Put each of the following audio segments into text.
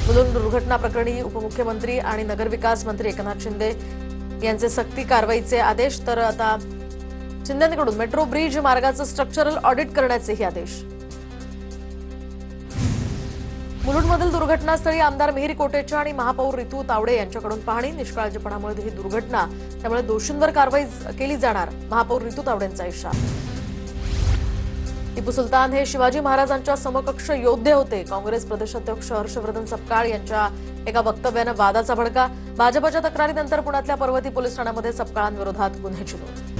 मुलुंड दुर्घटना प्रकरणी उपमुख्यमंत्री आणि नगरविकास मंत्री एकनाथ शिंदे यांचे सक्ती कारवाईचे आदेश, तर आता शिंदेंकडून मेट्रो ब्रिज मार्गाचं स्ट्रक्चरल ऑडिट करण्याचेही आदेश। मुलुंडमधील दुर्घटनास्थळी आमदार मिहिर कोटेचा आणि महापौर रितू तावडे यांच्याकडून पाहणी। निष्काळजीपणामुळे ही दुर्घटना, त्यामुळे दोषींवर कारवाई केली जाणार, महापौर रितू तावडेंचा इशारा। टिपू सुलतान हे शिवाजी महाराजांच्या समकक्ष योद्धे होते, काँग्रेस प्रदेशाध्यक्ष हर्षवर्धन सपकाळ यांच्या एका वक्तव्याने वादाचा भडका। भाजपच्या तक्रारीनंतर पुण्यातल्या पर्वती पोलीस ठाण्यामध्ये सपकाळांविरोधात गुन्ह्याची नोंद।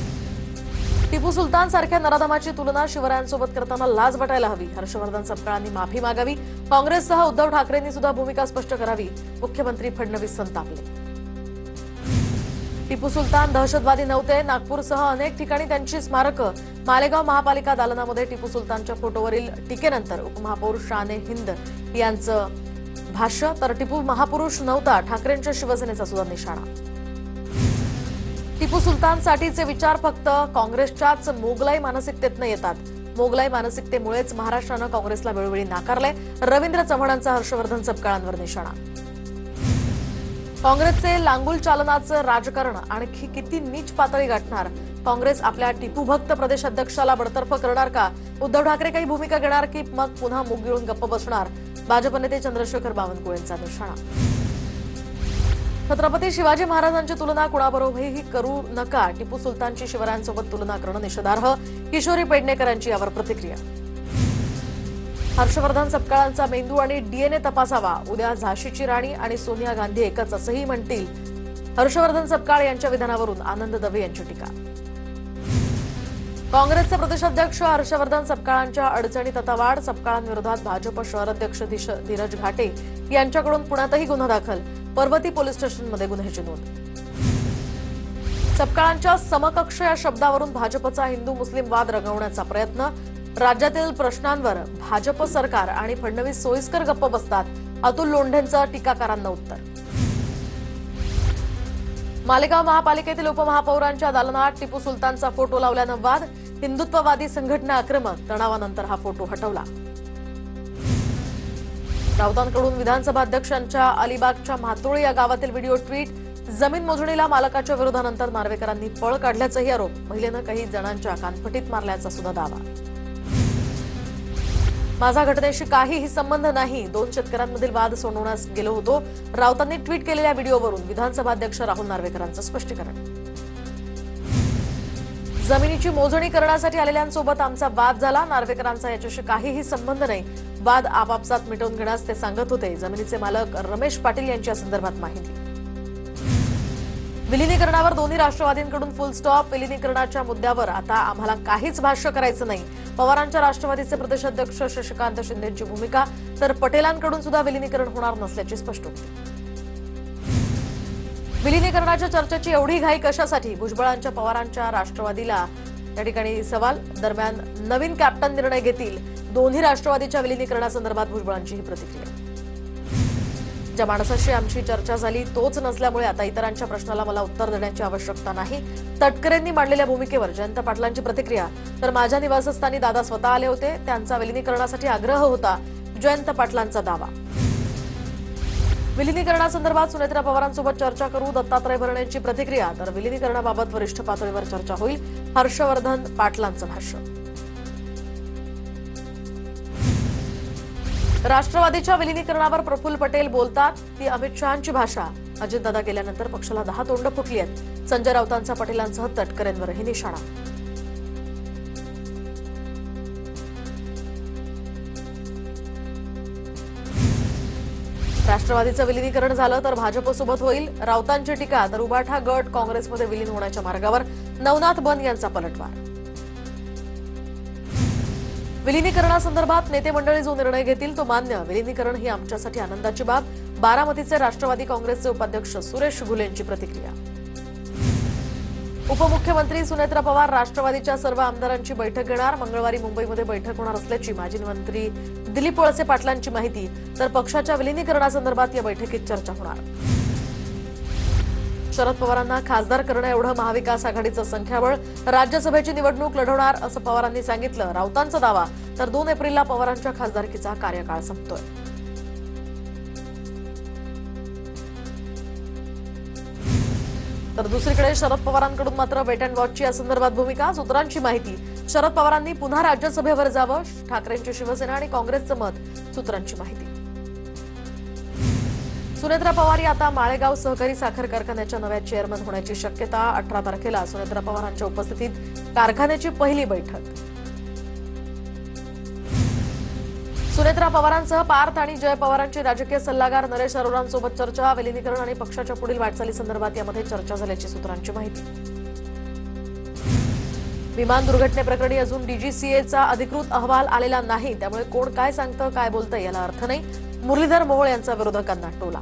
टिपू सुलतान सारख्या नराधमाची तुलना शिवरायांसोबत करताना लाज वाटायला हवी, हर्षवर्धन सपकाळांनी माफी मागावी। काँग्रेससह उद्धव ठाकरेंनी सुद्धा भूमिका स्पष्ट करावी, मुख्यमंत्री फडणवीस संतापले। टिपू सुलतान दहशतवादी नव्हते, नागपूरसह अनेक ठिकाणी त्यांची स्मारकं। मालेगाव महापालिका दालनामध्ये टिपू सुलतानच्या फोटोवरील टीकेनंतर उपमहापौर शाने हिंद यांचं भाष्य, तर टिपू महापुरुष नव्हता, ठाकरेंच्या शिवसेनेचा सुद्धा निशाणा। टिपू सुलतानसाठीचे विचार फक्त काँग्रेसच्याच मोगलाई मानसिकतेतनं येतात, मोगलाई मानसिकतेमुळेच महाराष्ट्रानं काँग्रेसला वेळोवेळी नाकारलंय, रवींद्र चव्हाणांचा हर्षवर्धन सपकाळांवर निशाणा। काँग्रेसचे लांगुल चालनाचं राजकारण आणखी किती नीच पातळी गाठणार, काँग्रेस आपल्या टिपूभक्त प्रदेशाध्यक्षाला बडतर्फ करणार का, उद्धव ठाकरे काही भूमिका घेणार की मग पुन्हा मूग गिळून गप्प बसणार, भाजप नेते चंद्रशेखर बावनकुळेंचा निशाणा। छत्रपती शिवाजी महाराजांची तुलना कुणाबरोबरही करू नका, टिपू सुलतानची शिवरायांसोबत तुलना करणं निषेधार्ह, किशोरी पेडणेकरांची यावर प्रतिक्रिया। हर्षवर्धन सपकाळांचा मेंदू आणि डीएनए तपासावा, उद्या झाशीची राणी आणि सोनिया गांधी एकच असंही म्हणतील, हर्षवर्धन सपकाळ यांच्या विधानावरून आनंद दवे यांची टीका। काँग्रेसचे प्रदेशाध्यक्ष हर्षवर्धन सपकाळांच्या अडचणीत आता वाढ, सपकाळांविरोधात भाजप शहराध्यक्ष धीरज घाटे यांच्याकडून पुण्यातही गुन्हा दाखल, पर्वती पोलीस स्टेशनमध्ये गुन्ह्याची नोंद। सपकाळांच्या समकक्ष या शब्दावरून भाजपचा हिंदू मुस्लिम वाद रंगवण्याचा प्रयत्न, राज्यातील प्रश्नांवर भाजप सरकार आणि फडणवीस सोयीस्कर गप्प बसतात, अतुल लोंढेंचं टीकाकारांना उत्तर। मालेगाव महापालिकेतील उपमहापौरांच्या दालनात टिपू सुलतानचा फोटो लावल्यानं वाद, हिंदुत्ववादी संघटना आक्रमक, तणावानंतर हा फोटो हटवला। राऊतांकडून विधानसभा अध्यक्षांच्या अलिबागच्या म्हातोळी या गावातील व्हिडिओ ट्विट, जमीन मोजणीला मालकाच्या विरोधानंतर नार्वेकरांनी पळ काढल्याचाही आरोप, महिलेनं काही जणांच्या कानफटीत मारल्याचा सुद्धा दावा। माझा घटनेशी काहीही संबंध नाही, 2 शेतकऱ्यांमधील वाद सोडवण्यास गेलो होतो, राऊतांनी ट्विट केलेल्या व्हिडिओवरून विधानसभा अध्यक्ष राहुल नार्वेकरांचं स्पष्टीकरण। जमिनीची मोजणी करण्यासाठी आलेल्यांसोबत आमचा वाद झाला, नार्वेकरांचा याच्याशी काहीही संबंध नाही, वाद आपापसात मिटवून घेण्यास ते सांगत होते, जमिनीचे मालक रमेश पाटील यांच्या संदर्भात माहिती। विलिनीकरणावर दोन्ही राष्ट्रवादींकडून फुल स्टॉप, विलिनीकरणाच्या मुद्द्यावर आता आम्हाला काहीच भाष्य करायचं नाही, पवारांच्या राष्ट्रवादीचे प्रदेशाध्यक्ष शशिकांत शिंदेंची भूमिका, तर पटेलांकडून सुद्धा विलिनीकरण होणार नसल्याची स्पष्टोक्ती। विलिनीकरणाच्या चर्चेची एवढी घाई कशासाठी, भुजबळांच्या पवारांच्या राष्ट्रवादीला या ठिकाणी सवाल। दरम्यान नवीन कॅप्टन निर्णय घेतील, दोन्ही राष्ट्रवादीच्या विलिनीकरणासंदर्भात भुजबळांची ही प्रतिक्रिया। ज्या माणसाशी आमची चर्चा झाली तोच नसल्यामुळे आता इतरांच्या प्रश्नाला मला उत्तर देण्याची आवश्यकता नाही, तटकरेंनी मांडलेल्या भूमिकेवर जयंत पाटलांची प्रतिक्रिया, तर माझ्या निवासस्थानी दादा स्वतः आले होते, त्यांचा विलिनीकरणासाठी आग्रह होता, जयंत पाटलांचा दावा। विलिनीकरणासंदर्भात सुनेत्रा पवारांसोबत चर्चा करू, दत्तात्रय भरणेंची प्रतिक्रिया, तर विलिनीकरणाबाबत वरिष्ठ पातळीवर चर्चा होईल, हर्षवर्धन पाटलांचं भाष्य। राष्ट्रवादीच्या विलिनीकरणावर प्रफुल्ल पटेल बोलतात, ती अमित शहांची भाषा, अजितदादा गेल्यानंतर पक्षाला 10 तोंड फुटली आहेत, संजय राऊतांचा पटेलांसह तटकरेंवरही निशाणा। राष्ट्रवादीचं विलिनीकरण झालं तर भाजपसोबत होईल, राऊतांची टीका, तर उबाठा गट काँग्रेसमध्ये विलीन होण्याच्या मार्गावर, नवनाथ बन यांचा पलटवार। विलिनीकरणासंदर्भात नेते मंडळी जो निर्णय घेतील तो मान्य, विलिनीकरण ही आमच्यासाठी आनंदाची बाब, बारामतीचे राष्ट्रवादी काँग्रेसचे उपाध्यक्ष सुरेश घुलेंची प्रतिक्रिया। उपमुख्यमंत्री सुनेत्रा पवार राष्ट्रवादीच्या सर्व आमदारांची बैठक घेणार, मंगळवारी मुंबईमध्ये बैठक होणार असल्याची माजी मंत्री दिलीप वळसे पाटलांची माहिती, तर पक्षाच्या विलिनीकरणासंदर्भात या बैठकीत चर्चा होणार। शरद पवारांना खासदार करणं एवढं महाविकास आघाडीचं संख्याबळ, राज्यसभेची निवडणूक लढवणार असं पवारांनी सांगितलं, राऊतांचा दावा, तर 2 एप्रिलला पवारांच्या खासदारकीचा कार्यकाळ संपतोय। तर दुसरीकडे शरद पवारांकडून मात्र वेट अँड वॉचची या संदर्भात भूमिका. सूत्रांची माहिती, शरद पवारांनी पुन्हा राज्यसभेवर जावं, ठाकरेंची शिवसेना आणि काँग्रेसचं मत. सूत्रांची माहिती, सुनेत्रा पवार या आता माळेगाव सहकारी साखर कारखान्याच्या नव्या चेअरमन होण्याची शक्यता. 18 तारखेला सुनेत्रा पवारांच्या उपस्थितीत कारखान्याची पहिली बैठक. सुनेत्रा पवारांसह पार्थ आणि जय पवारांचे राजकीय सल्लागार नरेश अरोरांसोबत चर्चा. विलिनीकरण आणि पक्षाच्या पुढील वाटचालीसंदर्भात यामध्ये चर्चा झाल्याची सूत्रांची माहिती. विमान दुर्घटनेप्रकरणी अजून डीजीसीएचा अधिकृत अहवाल आलेला नाही, त्यामुळे कोण काय सांगतं, काय बोलतं याला अर्थ नाही. मुरलीधर मोहोळ यांचा विरोधकांना टोला.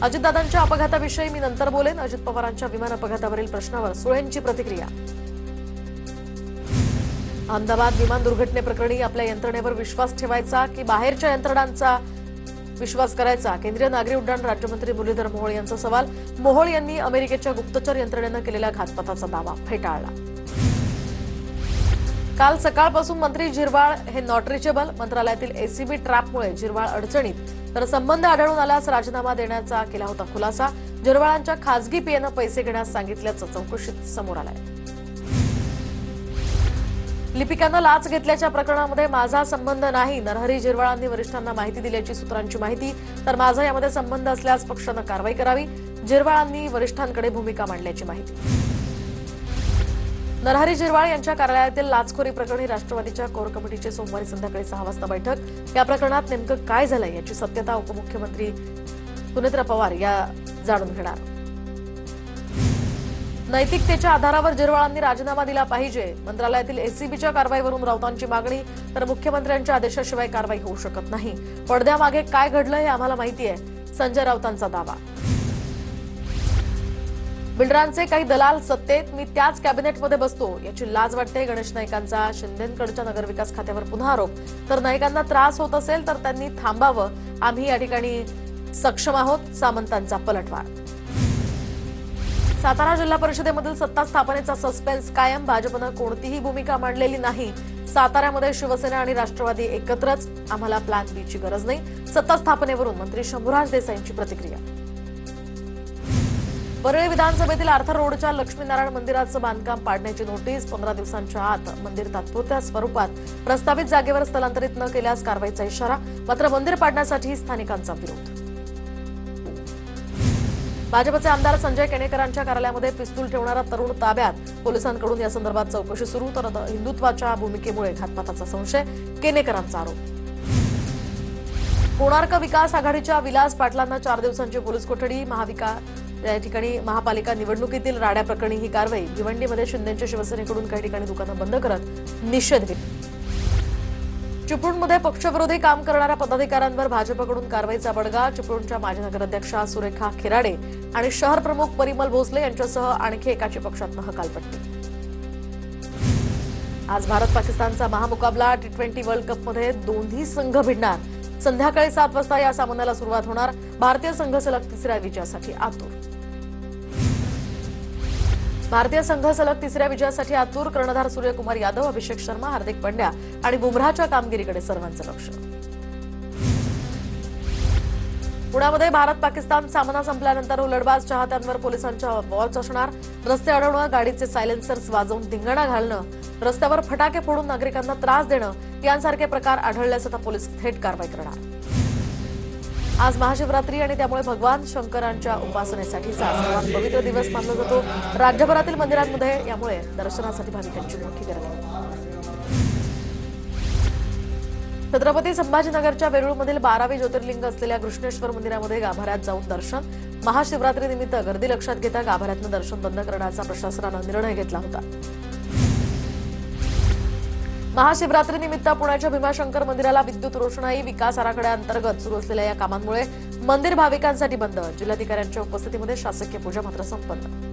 अजितदादांच्या अपघाताविषयी मी नंतर बोलेन. अजित पवारांच्या विमान अपघातावरील प्रश्नावर सुळेंची प्रतिक्रिया. अहमदाबाद विमान दुर्घटनेप्रकरणी आपल्या यंत्रणेवर विश्वास ठेवायचा की बाहेरच्या यंत्रणांचा विश्वास करायचा? केंद्रीय नागरी उड्डाण राज्यमंत्री मुरलीधर मोहोळ यांचा सवाल. मोहोळ यांनी अमेरिकेच्या गुप्तचर यंत्रणेनं केलेल्या घातपाताचा दावा फेटाळला. काल सकाळपासून मंत्री झिरवाळ हे नॉट रिचेबल. मंत्रालयातील एसीबी ट्रॅपमुळे झिरवाळ अडचणीत, तर संबंध आढळून आल्यास राजीनामा देण्याचा केला होता खुलासा. झिरवाळांच्या खासगी पीएनं पैसे घेण्यास सांगितल्याचं चौकशीत समोर आलंय. लिपिकानं लाच घेतल्याच्या प्रकरणामध्ये माझा संबंध नाही, नरहरी झिरवाळांनी वरिष्ठांना माहिती दिल्याची सूत्रांची माहिती. तर माझा यामध्ये संबंध असल्यास पक्षानं कारवाई करावी, झिरवाळांनी वरिष्ठांकडे भूमिका मांडल्याची माहिती. नरहरी झिरवाळ यांच्या कार्यालयातील लाचखोरी प्रकरणी राष्ट्रवादीच्या कोर कमिटीची सोमवारी संध्याकाळी 6 वाजता बैठक. या प्रकरणात नेमकं काय झालंय याची सत्यता उपमुख्यमंत्री सुनेत्रा पवार या जाणून घेणार. नैतिकतेच्या आधारावर झिरवाळांनी राजीनामा दिला पाहिजे. मंत्रालयातील एसीबीच्या कारवाईवरून राऊतांची मागणी. तर मुख्यमंत्र्यांच्या आदेशाशिवाय कारवाई होऊ शकत नाही. पडद्यामागे काय घडलं हे आम्हाला माहिती आहे, संजय राऊतांचा दावा. बिल्डरांचे काही दलाल सत्तेत, मी त्याच कॅबिनेटमध्ये बसतो याची लाज वाटते. गणेश नाईकांचा शिंदेंकडच्या नगरविकास खात्यावर पुन्हा आरोप. तर नाईकांना त्रास होत असेल तर त्यांनी थांबावं, आम्ही या ठिकाणी सक्षम आहोत. सामंतांचा पलटवार. सातारा जिल्हा परिषदेमधील सत्ता स्थापनेचा सस्पेन्स कायम. भाजपनं कोणतीही भूमिका मांडलेली नाही. साताऱ्यामध्ये शिवसेना आणि राष्ट्रवादी एकत्रच, आम्हाला प्लॅन बी ची गरज नाही. सत्ता स्थापनेवरून मंत्री शंभूराज देसाईंची प्रतिक्रिया. परळी विधानसभेतील आर्थर रोडच्या लक्ष्मीनारायण मंदिराचं बांधकाम पाडण्याची नोटीस. 15 दिवसांच्या आत मंदिर तात्पुरत्या स्वरूपात प्रस्तावित जागेवर स्थलांतरित न केल्यास कारवाईचा इशारा. मात्र मंदिर पाडण्यासाठी स्थानिकांचा विरोध. भाजपचे आमदार संजय केणेकरांच्या कार्यालयामध्ये पिस्तूल ठेवणारा तरुण ताब्यात. पोलिसांकडून या संदर्भात चौकशी सुरू. तर हिंदुत्वाच्या भूमिकेमुळे घातपाताचा संशय, केणेकरांचा आरोप. कोणार्क विकास आघाडीच्या विलास पाटलांना 4 दिवसांची पोलीस कोठडी. या ठिकाणी महापालिका निवडणुकीतील राड्या प्रकरणी ही कारवाई. भिवंडीमध्ये शिंदेच्या शिवसेनेकडून काही ठिकाणी दुकानं बंद करत निषेध व्यक्त. चिपळूणमध्ये पक्षविरोधी काम करणाऱ्या पदाधिकाऱ्यांवर भाजपकडून कारवाईचा बडगा. चिपळूणच्या माजी नगराध्यक्षा सुरेखा खिराडे आणि शहर प्रमुख परिमल भोसले यांच्यासह आणखी एकाची पक्षातनं हकालपट्टी. आज भारत पाकिस्तानचा महामुकाबला. T20 वर्ल्ड कपमध्ये दोन्ही संघ भिडणार. संध्याकाळी 7 वाजता या सामन्याला सुरुवात होणार. भारतीय संघ सलग तिसऱ्या विजयासाठी आतुर. भारतीय संघ सलग तिसऱ्या विजयासाठी आतुर. कर्णधार सूर्यकुमार यादव, अभिषेक शर्मा, हार्दिक पंड्या आणि बुमराहच्या कामगिरीकडे सर्वांचं लक्ष. पुण्यामध्ये भारत पाकिस्तान सामना संपल्यानंतर हुलडबाज चाहत्यांवर पोलिसांच्या वॉच असणार. रस्ते अडवणं, गाडीचे सायलेन्सर्स वाजवून धिंगाणा घालणं, रस्त्यावर फटाके फोडून नागरिकांना त्रास देणं यांसारखे प्रकार आढळल्यास आता पोलीस थेट कारवाई करणार. आज महाशिवरात्री आणि त्यामुळे भगवान शंकरांच्या उपासनेसाठीचा सर्वात पवित्र दिवस मानला जातो. राज्यभरातील मंदिरांमध्ये यामुळे दर्शनासाठी भाविकांची मोठी गर्दी. छत्रपती संभाजीनगरच्या वेरूळमधील 12वे ज्योतिर्लिंग असलेल्या कृष्णेश्वर मंदिरामध्ये गाभाऱ्यात जाऊन दर्शन. महाशिवरात्रीनिमित्त गर्दी लक्षात घेता गाभाऱ्यातनं दर्शन बंद करण्याचा प्रशासनानं निर्णय घेतला होता. महाशिवरात्रीनिमित्त पुण्याच्या भीमाशंकर मंदिराला विद्युत रोषणाई. विकास आराखड्याअंतर्गत सुरू असलेल्या या कामांमुळे मंदिर भाविकांसाठी बंद. जिल्हाधिकाऱ्यांच्या उपस्थितीमध्ये शासकीय पूजा मात्र संपन्न.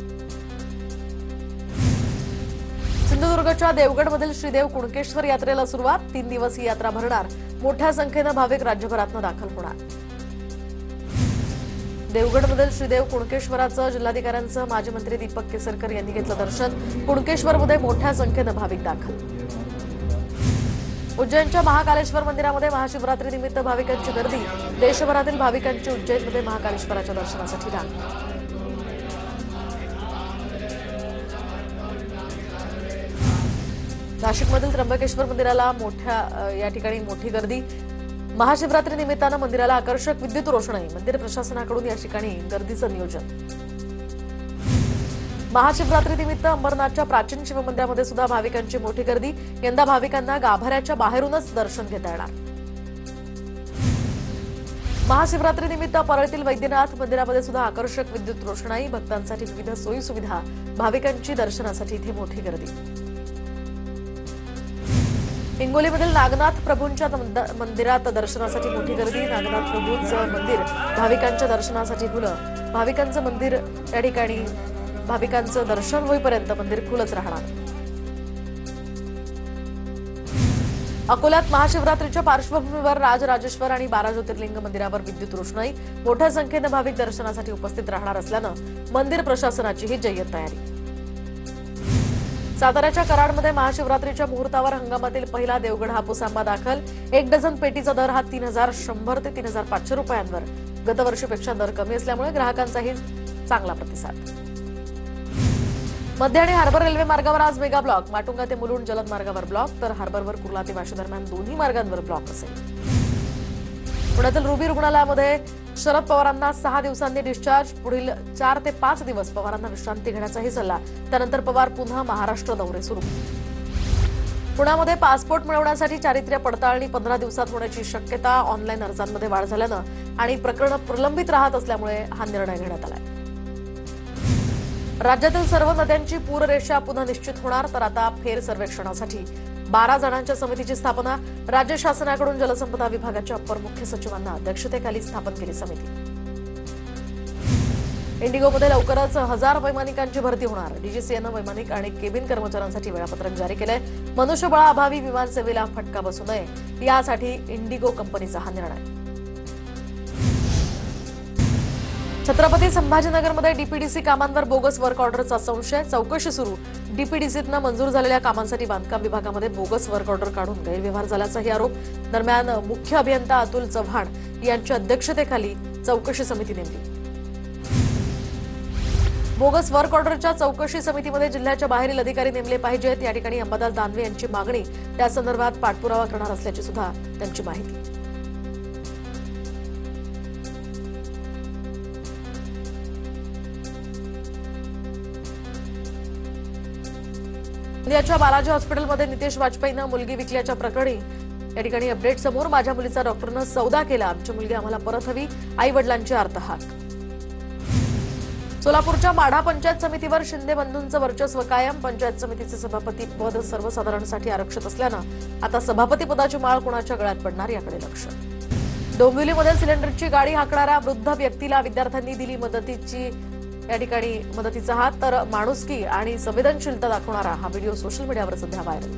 सिंधुदुर्गच्या देवगडमधील श्रीदेव कुणकेश्वर यात्रेला सुरुवात. 3 दिवस ही यात्रा भरणार. मोठ्या संख्येनं भाविक राज्यभरातनं दाखल होणार. देवगडमधील श्रीदेव कुणकेश्वराचं जिल्हाधिकाऱ्यांचं माजी मंत्री दीपक केसरकर यांनी घेतलं दर्शन. कुणकेश्वरमध्ये मोठ्या संख्येनं भाविक दाखल. उज्जैनच्या महाकालेश्वर मंदिरामध्ये महाशिवरात्रीनिमित्त भाविकांची गर्दी. देशभरातील भाविकांची उज्जैनमध्ये महाकालेश्वराच्या दर्शनासाठी रांग. नाशिकमधील त्र्यंबकेश्वर मंदिराला या ठिकाणी मोठी गर्दी। महाशिवरात्री निमित्तानं मंदिराला आकर्षक विद्युत रोषणाई। मंदिर प्रशासनाकडून या ठिकाणी गर्दीचं नियोजन। महाशिवरात्री निमित्त अंबरनाथच्या प्राचीन शिवमंदिरामध्ये सुद्धा भाविकांची मोठी गर्दी। यंदा भाविकांना गाभाऱ्याच्या बाहेरूनच दर्शन घेता येणार। महाशिवरात्री निमित्त परळीतील वैद्यनाथ मंदिरामध्ये सुद्धा आकर्षक विद्युत रोषणाई। भक्तांसाठी विविध सोयी सुविधा। भाविकांची दर्शनासाठी इथे मोठी गर्दी। हिंगोलीमधील नागनाथ प्रभूंच्या मंदिरात दर्शनासाठी मोठी गर्दी। नागनाथ प्रभूंचं मंदिर भाविकांच्या दर्शनासाठी खुलं। भाविकांचं मंदिर या ठिकाणी भाविकांचं दर्शन होईपर्यंत मंदिर खुलंच राहणार। अकोल्यात महाशिवरात्रीच्या पार्श्वभूमीवर राजराजेश्वर आणि 12 ज्योतिर्लिंग मंदिरावर विद्युत रोषणाई। मोठ्या संख्येनं भाविक दर्शनासाठी उपस्थित राहणार असल्यानं मंदिर प्रशासनाची ही जय्यत तयारी। साताऱ्याच्या कराडमध्ये महाशिवरात्रीच्या मुहूर्तावर हंगामातील पहिला देवगड हापूस आंबा दाखल। 1 डझन पेटीचा दर हा 3100 ते 3500 रुपयांवर। गतवर्षीपेक्षा दर कमी असल्यामुळे ग्राहकांचाही चांगला प्रतिसाद। मध्य आणि हार्बर रेल्वे मार्गावर आज मेगा ब्लॉक। माटुंगा ते मुलुंड जलद मार्गावर ब्लॉक, तर हार्बरवर कुर्ला ते वाशी दरम्यान दोन्ही मार्गांवर ब्लॉक असेल। पुण्यातील रुबी रुग्णालयामध्ये शरद पवारांना 6 दिवसांनी डिस्चार्ज। पुढील 4 ते 5 दिवस पवारांना विश्रांती घेण्याचाही सल्ला। त्यानंतर पवार पुन्हा महाराष्ट्र दौरे सुरू। पुण्यामध्ये पासपोर्ट मिळवण्यासाठी चारित्र्य पडताळणी 15 दिवसात होण्याची शक्यता। ऑनलाईन अर्जांमध्ये वाढ झाल्यानं आणि प्रकरण प्रलंबित राहत असल्यामुळे हा निर्णय घेण्यात आलाय। राज्यातील सर्व नद्यांची पूररेषा पुन्हा निश्चित होणार, तर आता फेर सर्वेक्षणासाठी 12 जणांच्या समितीची स्थापना। राज्य शासनाकडून जलसंपदा विभागाच्या अप्पर मुख्य सचिवांना अध्यक्षतेखाली स्थापन केली समिती। इंडिगोमध्ये लवकरच 1000 वैमानिकांची भरती होणार। डीजीसीएनं वैमानिक आणि केबिन कर्मचाऱ्यांसाठी वेळापत्रक जारी केलंय। मनुष्यबळाअभावी विमानसेवेला फटका बसू नये यासाठी इंडिगो कंपनीचा हा निर्णय। छत्रपती संभाजीनगरमध्ये डीपीडीसी कामांवर बोगस वर्क ऑर्डरचा संशय। चौकशी सुरू। डीपीडीसीतनं मंजूर झालेल्या कामांसाठी बांधकाम विभागामध्ये बोगस वर्क ऑर्डर काढून गैरव्यवहार झाल्याचाही आरोप। दरम्यान मुख्य अभियंता अतुल चव्हाण यांच्या अध्यक्षतेखाली चौकशी समिती नेमली। बोगस वर्क ऑर्डरच्या चौकशी समितीमध्ये जिल्ह्याच्या बाहेरील अधिकारी नेमले पाहिजेत। या ठिकाणी अंबादास दानवे यांची मागणी। त्या संदर्भात पाठपुरावा करणार असल्याची सुद्धा त्यांची माहिती। गोंदियाच्या बालाजी हॉस्पिटलमध्ये नितेश वाजपेयीनं मुलगी विकल्याच्या प्रकरणी या ठिकाणी अपडेट समोर। माझ्या मुलीचा डॉक्टरनं सौदा केला। आमची मुलगी आम्हाला परत हवी। आई वडिलांची आर्तहाक। सोलापूरच्या माढा पंचायत समितीवर शिंदे बंधूंचं वर्चस्व कायम। पंचायत समितीचे सभापती पद सर्वसाधारणसाठी आरक्षित असल्यानं आता सभापती पदाची माळ कोणाच्या गळ्यात पडणार याकडे लक्ष। डोंबिवलीमध्ये सिलेंडरची गाडी हाकणाऱ्या वृद्ध व्यक्तीला विद्यार्थ्यांनी दिली मदतीचा हात, तर माणुसकी आणि संवेदनशीलता दाखवणारा हा व्हिडिओ सोशल मीडियावर सध्या व्हायरल।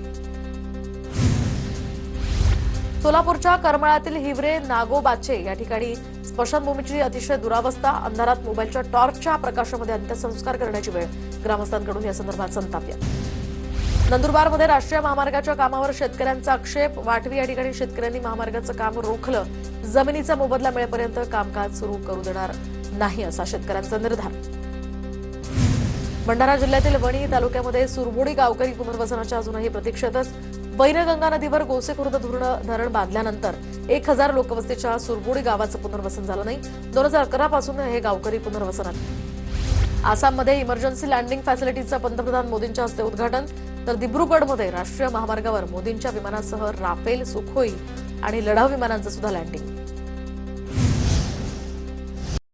सोलापूरच्या करमाळ्यातील हिवरे नागोबाचे या ठिकाणी स्मशानभूमीची अतिशय दुरावस्था। अंधारात मोबाईलच्या टॉर्चच्या प्रकाशामध्ये अंत्यसंस्कार करण्याची वेळ। ग्रामस्थांकडून या संदर्भात संताप व्यक्त। नंदुरबारमध्ये राष्ट्रीय महामार्गाच्या कामावर शेतकऱ्यांचा आक्षेप। वाटवी या ठिकाणी शेतकऱ्यांनी महामार्गाचं काम रोखलं। जमिनीचा मोबदला मिळेपर्यंत कामकाज सुरू करू देणार नाही असा शेतकऱ्यांचा निर्धार। भंडारा जिल्ह्यातील वणी तालुक्यामध्ये सुरबोडी गावकरी पुनर्वसनाच्या अजूनही प्रतीक्षेतच। वैनगंगा नदीवर गोसेखुर्द धरण बांधल्यानंतर 1000 लोकवस्तीच्या सुरबोडी गावाचं पुनर्वसन झालं नाही। 2011 पासून हे गावकरी पुनर्वसनात। आसाममध्ये इमर्जन्सी लँडिंग फॅसिलिटीचं पंतप्रधान मोदींच्या हस्ते उद्घाटन, तर दिब्रुगडमध्ये राष्ट्रीय महामार्गावर मोदींच्या विमानासह राफेल, सुखोई आणि लढाऊ विमानांचं सुद्धा लँडिंग।